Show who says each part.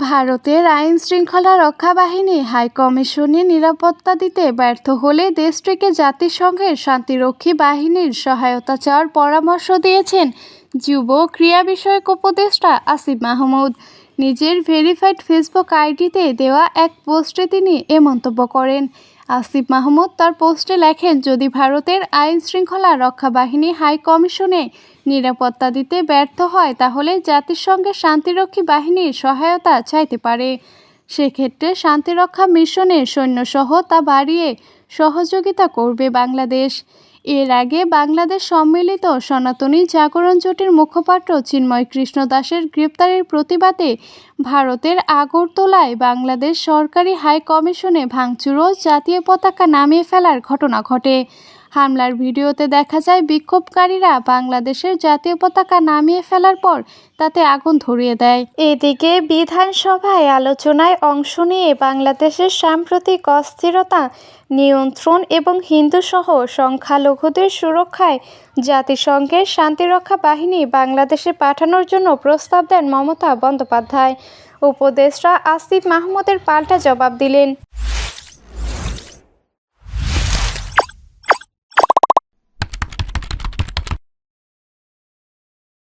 Speaker 1: ভারতের আইন শৃঙ্খলা রক্ষা বাহিনী হাইকমিশনে নিরাপত্তা দিতে ব্যর্থ হলে দেশটিকে জাতিসংঘের শান্তিরক্ষী বাহিনীর সহায়তা চাওয়ার পরামর্শ দিয়েছেন যুব ক্রীড়া বিষয়ক উপদেষ্টা আসিফ মাহমুদ। নিজের ভেরিফাইড ফেসবুক আইডিতে দেওয়া এক পোস্টে তিনি এ মন্তব্য করেন। আসিফ মাহমুদ তার পোস্টে লেখেন, যদি ভারতের আইন শৃঙ্খলা রক্ষা বাহিনী হাই কমিশনে নিরাপত্তা দিতে ব্যর্থ হয় তাহলে জাতিসংঘের শান্তিরক্ষী বাহিনীর সহায়তা চাইতে পারে। সেক্ষেত্রে শান্তিরক্ষা মিশনের সৈন্যসহ তা বাড়িয়ে সহযোগিতা করবে বাংলাদেশ। এর আগে বাংলাদেশ সম্মিলিত সনাতনী জাগরণ জোটের মুখপাত্র চিন্ময় কৃষ্ণ দাসের গ্রেপ্তারের প্রতিবাদে ভারতের আগরতলায় বাংলাদেশ সরকারি হাই কমিশনে ভাঙচুর ও জাতীয় পতাকা নামিয়ে ফেলার ঘটনা ঘটে। হামলার ভিডিওতে দেখা যায় বিক্ষোভকারীরা বাংলাদেশের জাতীয় পতাকা নামিয়ে ফেলার পর তাতে আগুন ধরিয়ে দেয়। এদিকে বিধানসভায় আলোচনায় অংশ নিয়ে বাংলাদেশের সাম্প্রতিক অস্থিরতা নিয়ন্ত্রণ এবং হিন্দুসহ সংখ্যালঘুদের সুরক্ষায় জাতিসংঘের শান্তিরক্ষা বাহিনী বাংলাদেশে পাঠানোর জন্য প্রস্তাব দেন মমতা বন্দ্যোপাধ্যায়। উপদেষ্টা আসিফ মাহমুদের পাল্টা জবাব দিলেন।